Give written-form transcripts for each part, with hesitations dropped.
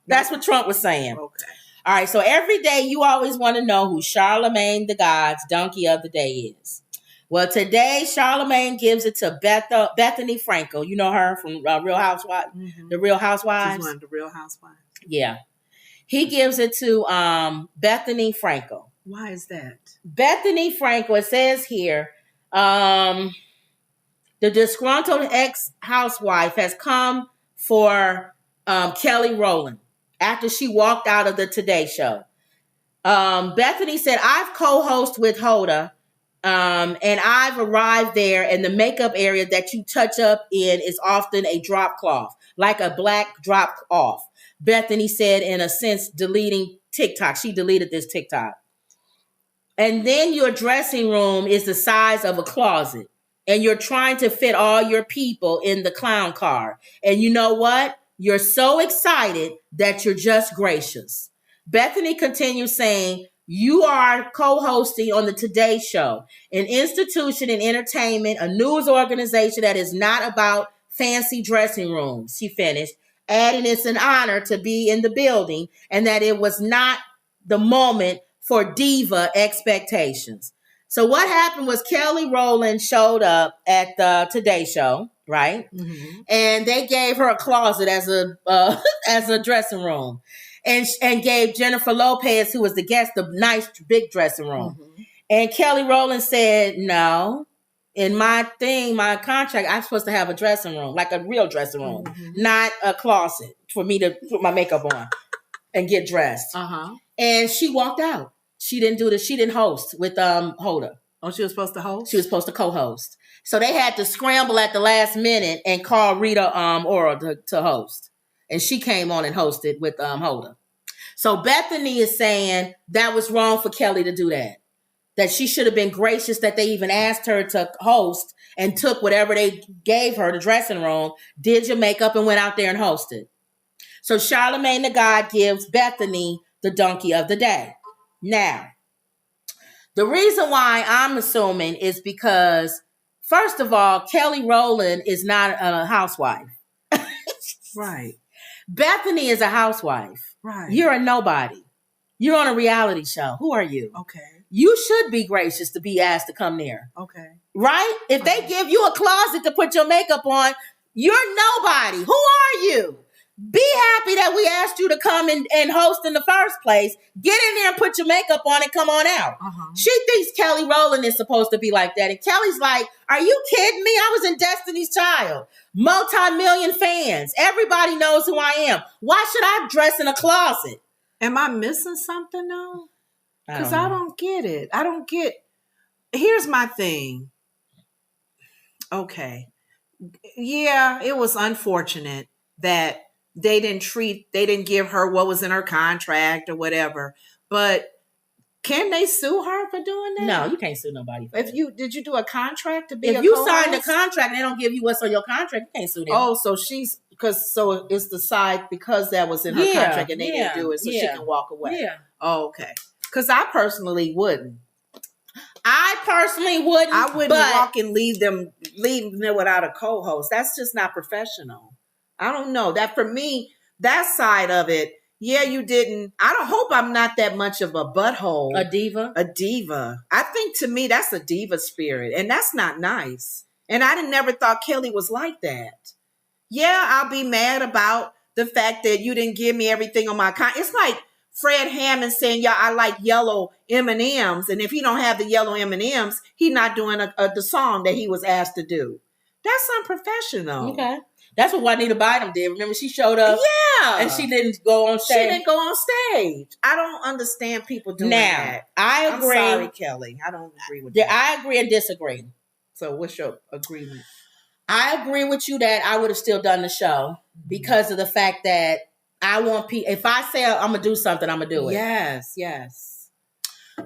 That's what Trump was saying. Okay. All right, so every day you always want to know who Charlemagne the God's donkey of the day is. Well, today Charlemagne gives it to Bethenny Frankel. You know her from Real Housewives? Mm-hmm. The Real Housewives? She's one of the Real Housewives. Yeah. He gives it to Bethenny Frankel. Why is that? Bethenny Frankel, it says here, the disgruntled ex-housewife has come for Kelly Rowland after she walked out of the Today Show. Bethenny said, I've co-hosted with Hoda, and I've arrived there, and the makeup area that you touch up in is often a drop cloth, like a black drop off. Bethenny said, in a sense, deleting TikTok. She deleted this TikTok. And then your dressing room is the size of a closet, and you're trying to fit all your people in the clown car. And you know what? You're so excited that you're just gracious. Bethenny continues saying, you are co-hosting on the Today Show, an institution in entertainment, a news organization that is not about fancy dressing rooms, she finished, adding it's an honor to be in the building and that it was not the moment for diva expectations. So what happened was Kelly Rowland showed up at the Today Show, right? Mm-hmm. And they gave her a closet as a dressing room. And gave Jennifer Lopez, who was the guest, the nice big dressing room. Mm-hmm. And Kelly Rowland said, no, in my contract, I'm supposed to have a dressing room, like a real dressing room, not a closet for me to put my makeup on and get dressed. Uh-huh. And she walked out. She didn't do this. She didn't host with Hoda. Oh, she was supposed to host? She was supposed to co-host. So they had to scramble at the last minute and call Rita Ora to host. And she came on and hosted with Hoda. So Bethenny is saying that was wrong for Kelly to do that. That she should have been gracious that they even asked her to host and took whatever they gave her, the dressing room, did your makeup and went out there and hosted. So Charlemagne the God gives Bethenny the donkey of the day. Now, the reason why I'm assuming is because, first of all, Kelly Rowland is not a housewife. Right. Bethenny is a housewife. Right. You're a nobody. You're on a reality show. Who are you? Okay. You should be gracious to be asked to come there. Okay. Right? If they give you a closet to put your makeup on, you're nobody. Who are you? Be happy that we asked you to come and host in the first place. Get in there and put your makeup on and come on out. Uh-huh. She thinks Kelly Rowland is supposed to be like that. And Kelly's like, are you kidding me? I was in Destiny's Child. Multi-million fans. Everybody knows who I am. Why should I dress in a closet? Am I missing something though? Because I don't get it. Here's my thing. Okay. Yeah, it was unfortunate that they didn't give her what was in her contract or whatever. But can they sue her for doing that? No, you can't sue nobody. Did you do a contract to be if you signed a contract and they don't give you what's on your contract, you can't sue them. Oh, so it's the side because that was in her contract and they didn't do it, so she can walk away. Yeah. Oh, okay. Because I personally wouldn't. I wouldn't walk and leave them without a co-host. That's just not professional. I don't know. That for me, that side of it, yeah, you didn't. I don't hope I'm not that much of a butthole. A diva? A diva. I think to me, that's a diva spirit. And that's not nice. And I never thought Kelly was like that. Yeah, I'll be mad about the fact that you didn't give me everything on my contract. It's like Fred Hammond saying, yeah, I like yellow M&Ms. And if he don't have the yellow M&Ms, he's not doing the song that he was asked to do. That's unprofessional. Okay. That's what Juanita Bynum did. Remember, she showed up. Yeah. And she didn't go on stage. She didn't go on stage. I don't understand people doing that. I agree. I'm sorry, Kelly. I don't agree with that. I agree and disagree. So what's your agreement? I agree with you that I would have still done the show because of the fact that I want people. If I say I'm going to do something, I'm going to do it. Yes, yes.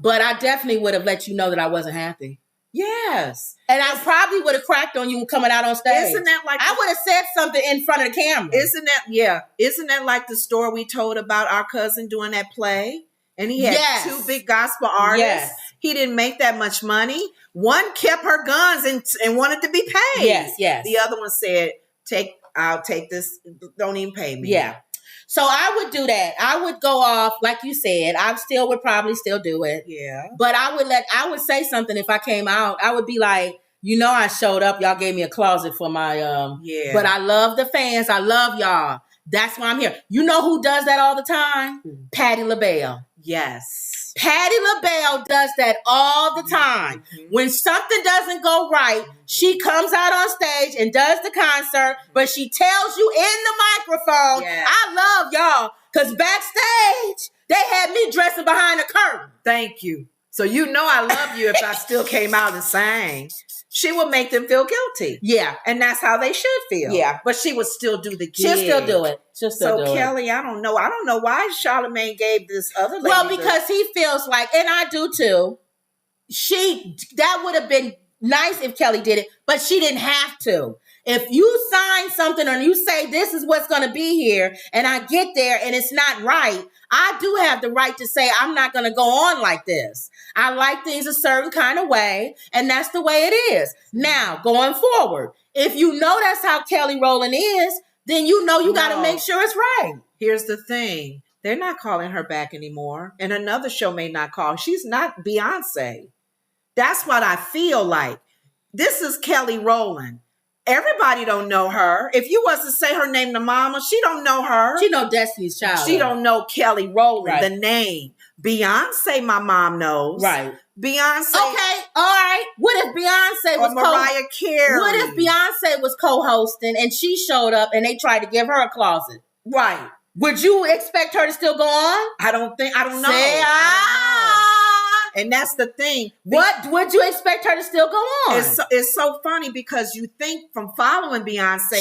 But I definitely would have let you know that I wasn't happy. Yes. And I probably would have cracked on you coming out on stage. Isn't that like... I would have said something in front of the camera. Isn't that like the story we told about our cousin doing that play? And he had two big gospel artists. Yes. He didn't make that much money. One kept her guns and wanted to be paid. Yes, yes. The other one said, I'll take this. Don't even pay me. Yeah. So I would do that. I would go off, like you said. I still would probably still do it. Yeah. But I would say something if I came out. I would be like, I showed up. Y'all gave me a closet for my Yeah. But I love the fans. I love y'all. That's why I'm here. You know who does that all the time? Patti LaBelle. Yes. Patti LaBelle does that all the time. When something doesn't go right, she comes out on stage and does the concert, but she tells you in the microphone, I love y'all. Because backstage, they had me dressing behind a curtain. Thank you. So I love you if I still came out and sang. She would make them feel guilty. Yeah. And that's how they should feel. Yeah. But she would still do the gig. She'll still do it. So Kelly, I don't know. I don't know why Charlamagne gave this other lady. Well, because he feels like, and I do too, that would have been nice if Kelly did it, but she didn't have to. If you sign something or you say this is what's going to be here and I get there and it's not right, I do have the right to say I'm not going to go on like this. I like things a certain kind of way, and that's the way it is. Now, going forward, if you know that's how Kelly Rowland is, then you got to make sure it's right. Here's the thing. They're not calling her back anymore, and another show may not call. She's not Beyonce. That's what I feel like. This is Kelly Rowland. Everybody don't know her. If you was to say her name to mama, she don't know her. She know Destiny's Child. She don't know Kelly Rowland, the name. Beyonce, my mom knows. Right. Beyonce. Okay, all right. What if Beyonce was Mariah Carey? What if Beyonce was co-hosting and she showed up and they tried to give her a closet? Right. Would you expect her to still go on? I don't know. I don't know. And that's the thing. What would you expect her to still go on? It's so funny because you think from following Beyonce,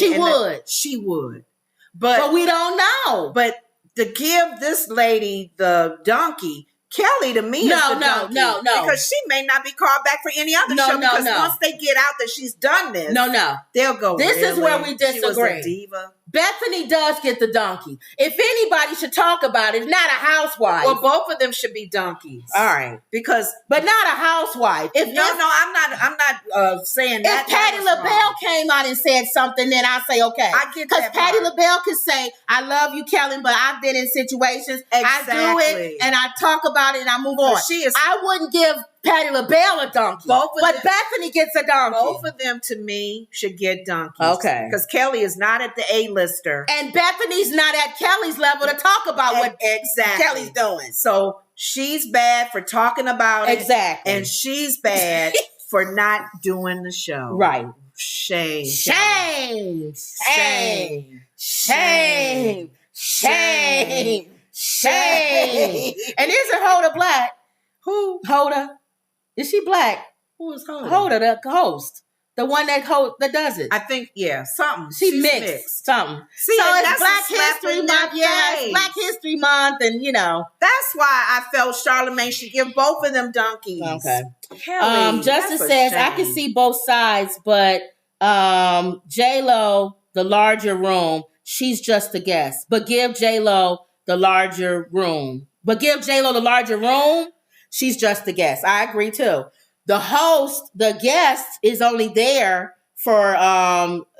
she would. But we don't know. But to give this lady the donkey, Kelly to me is the donkey. No. Because she may not be called back for any other show. Because once they get out that she's done this, they'll go. This is where we disagree. She was a diva. Bethenny does get the donkey. If anybody should talk about it, not a housewife. Well, both of them should be donkeys. All right, but not a housewife. I'm not saying that. If Patti LaBelle came out and said something, then I say okay. I get that. Because Patti LaBelle could say, "I love you, Kelly, but I've been in situations. I do it and I talk about it and I move on." I wouldn't give Patti LaBelle a donkey. Bethenny gets a donkey. Both of them, to me, should get donkeys. Okay. Because Kelly is not at the A-lister. And Bethenny's not at Kelly's level to talk about what Kelly's doing. So she's bad for talking about it. Exactly. And she's bad for not doing the show. Right. Shame. Shame. Shame. Shame. Shame. Shame. And isn't Hoda black? Who? Hoda. Is she black? Who is Hoda? Hoda, the host. The one that does it. I think, something. She's mixed. Something. See, so it's Black History Month. It's Black History Month, and That's why I felt Charlamagne should give both of them donkeys. Okay. Kelly, Justice says, I can see both sides, but J-Lo, the larger room, she's just a guest. But give J-Lo the larger room. She's just a guest. I agree too. The host, the guest, is only there for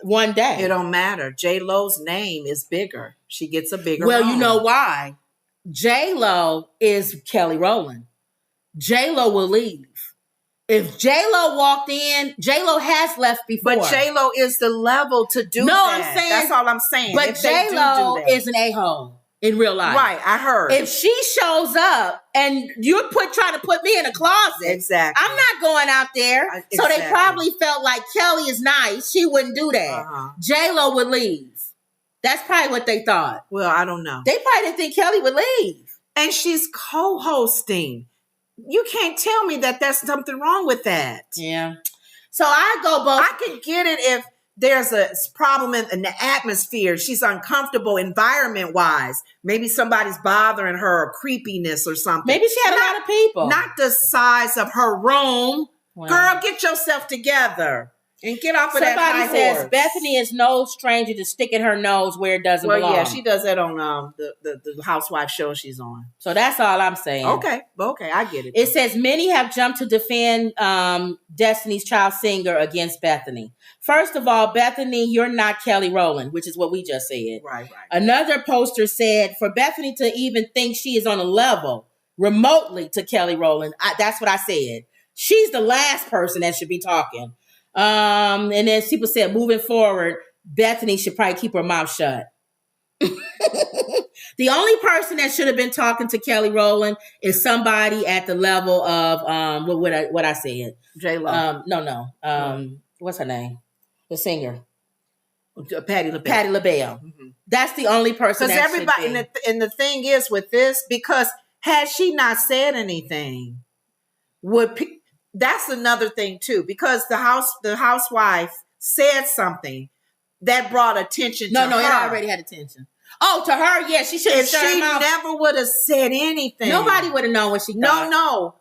1 day. It don't matter. J-Lo's name is bigger. She gets a bigger Well, role. you know why? J-Lo is Kelly Rowland. J-Lo will leave. If J-Lo walked in, J-Lo has left before. But J-Lo is the level to do that. No, I'm saying. That's all I'm saying. But J-Lo is an a-hole. In real life. Right, I heard. If she shows up and you're trying to put me in a closet, exactly. I'm not going out there. Exactly. So they probably felt like Kelly is nice. She wouldn't do that. J-Lo would leave. That's probably what they thought. Well, I don't know. They probably didn't think Kelly would leave. And she's co-hosting. You can't tell me that there's something wrong with that. Yeah. So I go both. I could get it if there's a problem in the atmosphere. She's uncomfortable environment-wise. Maybe somebody's bothering her or creepiness or something. Maybe she had a lot of people. Not the size of her room. Well, girl, get yourself together. And get off of that high Somebody says horse. Bethenny is no stranger to sticking her nose where it doesn't belong. Yeah, she does that on the housewife show she's on. So that's all I'm saying. Okay, I get it. It says many have jumped to defend Destiny's Child singer against Bethenny. First of all, Bethenny, you're not Kelly Rowland, which is what we just said. Right. Another poster said for Bethenny to even think she is on a level remotely to Kelly Rowland, that's what I said. She's the last person that should be talking. And then people said, moving forward, Bethenny should probably keep her mouth shut. The only person that should have been talking to Kelly Rowland is somebody at the level of what I said. J-Lo. No. What's her name? The singer. Patti LaBelle. Patti LaBelle. Mm-hmm. That's the only person. Because everybody, and the thing is with this, because had she not said anything, that's another thing too, because the housewife said something that brought attention to her. No, it already had attention. Oh, to her, yeah, she should have shut her mouth. She never would have said anything. Nobody would have known what she thought. No.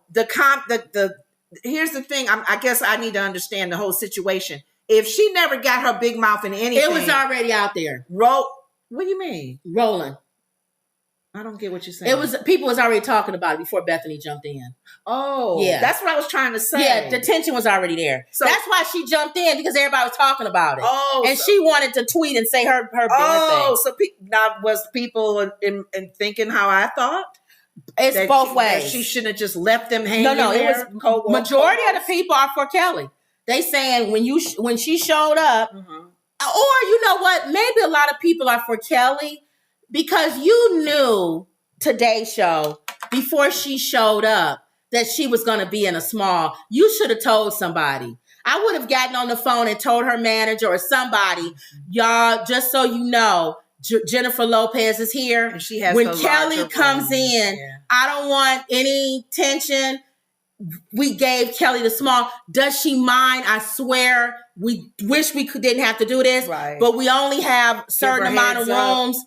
Here's the thing. I guess I need to understand the whole situation. If she never got her big mouth in anything, it was already out there. What do you mean? Rowland. I don't get what you're saying. People was already talking about it before Bethenny jumped in. Oh, yeah. That's what I was trying to say. Yeah, the tension was already there. So that's why she jumped in, because everybody was talking about it. Oh, and she wanted to tweet and say her thing. Oh, so now was people in thinking how I thought? It's both ways. She shouldn't have just left them hanging. No, it was majority of the people are for Kelly. They saying when she showed up, or you know what? Maybe a lot of people are for Kelly. Because you knew today's show before she showed up that she was going to be in a small. You should have told somebody. I would have gotten on the phone and told her manager or somebody, y'all, just so you know, Jennifer Lopez is here. And she has when Kelly comes in, I don't want any tension. We gave Kelly the small. Does she mind? I swear, we wish we didn't have to do this, but we only have a certain amount of rooms.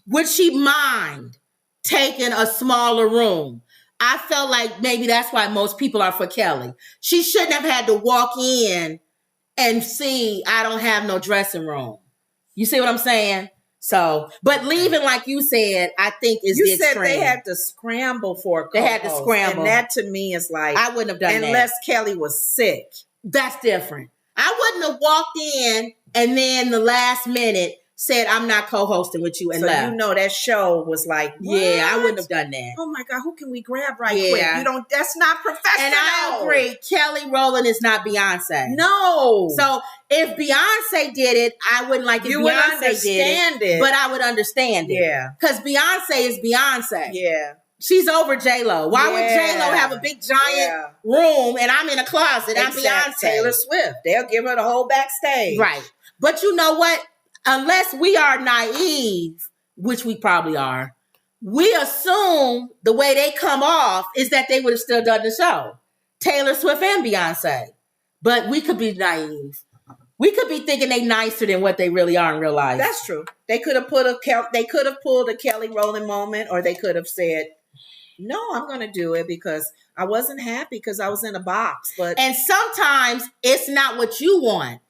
Would she mind taking a smaller room? I felt like maybe that's why most people are for Kelly. She shouldn't have had to walk in and see, I don't have no dressing room. You see what I'm saying? So, but leaving, like you said, I think is the extreme. You said they had to scramble for a co-host. They had to scramble. And that to me is like, I wouldn't have done that. Unless Kelly was sick. That's different. I wouldn't have walked in and then the last minute said, I'm not co-hosting with you and left. So you know that show was like, what? Yeah, I wouldn't have done that. Oh my God, who can we grab quick? That's not professional. And I agree, Kelly Rowland is not Beyonce. No. So if Beyonce did it, I wouldn't like it. You Beyonce would understand did it, but I would understand it. Yeah. Because Beyonce is Beyonce. Yeah. She's over J-Lo. Why would J-Lo have a big giant room and I'm in a closet? I'm Beyonce. Taylor Swift. They'll give her the whole backstage. Right. But you know what? Unless we are naive, which we probably are, we assume the way they come off is that they would have still done the show. Taylor Swift and Beyonce. But we could be naive. We could be thinking they nicer than what they really are in real life. That's true. They could have pulled a Kelly Rowland moment, or they could have said, no, I'm going to do it because I wasn't happy because I was in a box. And sometimes it's not what you want.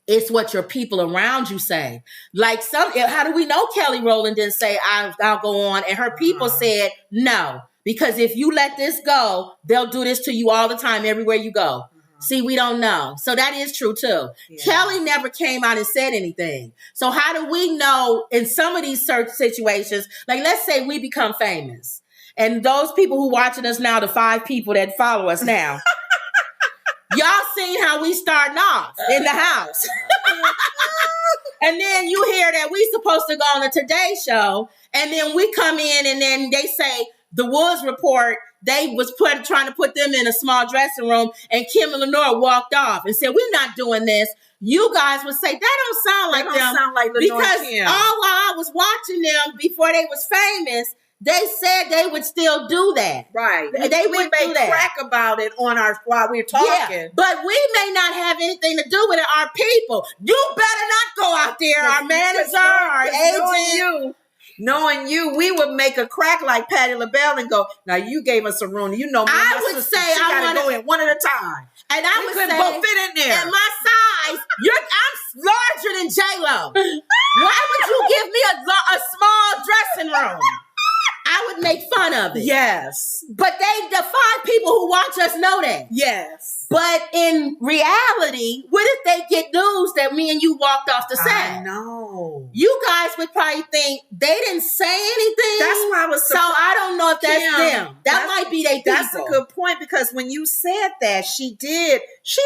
It's what your people around you say. Like how do we know Kelly Rowland didn't say, I'll go on? And her people said, no, because if you let this go, they'll do this to you all the time, everywhere you go. See, we don't know. So that is true too. Yeah. Kelly never came out and said anything. So how do we know in some of these certain situations, like let's say we become famous and those people who watching us now, the 5 people that follow us now, y'all seen how we starting off in the house. And then you hear that we supposed to go on the Today Show. And then we come in and then they say the Woods report, they was trying to put them in a small dressing room. And Kim and Lenore walked off and said, we're not doing this. You guys would say, that don't sound like them. Sound like Lenore because Kim. all while I was watching them before they was famous, they said they would still do that. Right. They would make do that. crack about it while we're talking. Yeah, but we may not have anything to do with it. Our people. You better not go out there. Our manager, our agent. Knowing you, we would make a crack like Patti LaBelle and go, now you gave us a room. You know me. I would say I want to go in one at a time. And I We would couldn't say, both fit in there. at my size, I'm larger than J-Lo. Why would you give me a small dressing room? I would make fun of it. Yes. But the 5 people who watch us know that. Yes. But in reality, what if they get news that me and you walked off the set? I know. You guys would probably think they didn't say anything. That's why I was so I don't know if that's Kim, them. That might be they people. That's a good point, because when you said that, she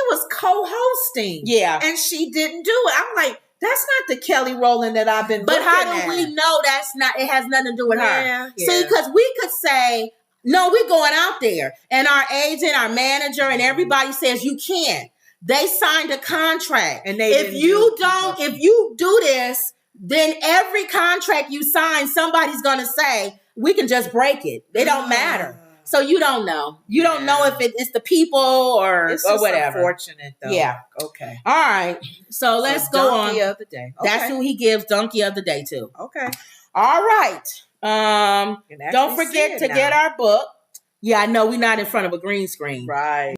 was co-hosting. Yeah. And she didn't do it. I'm like, that's not the Kelly Rowland that I've been But looking how do at. we know that's not, it has nothing to do with Yeah, her? See, because we could say, no, we're going out there. And our agent, our manager, and everybody says you can't. They signed a contract. And if you do this, then every contract you sign, somebody's going to say, we can just break it. It don't matter. So you don't know. You don't know if it's the people or whatever. Unfortunate though. Yeah. Okay. All right. So let's go on. Donkey of the day. Okay. That's who he gives Donkey of the Day to. Okay. All right. Don't forget to get our book. Yeah, I know we're not in front of a green screen. Right.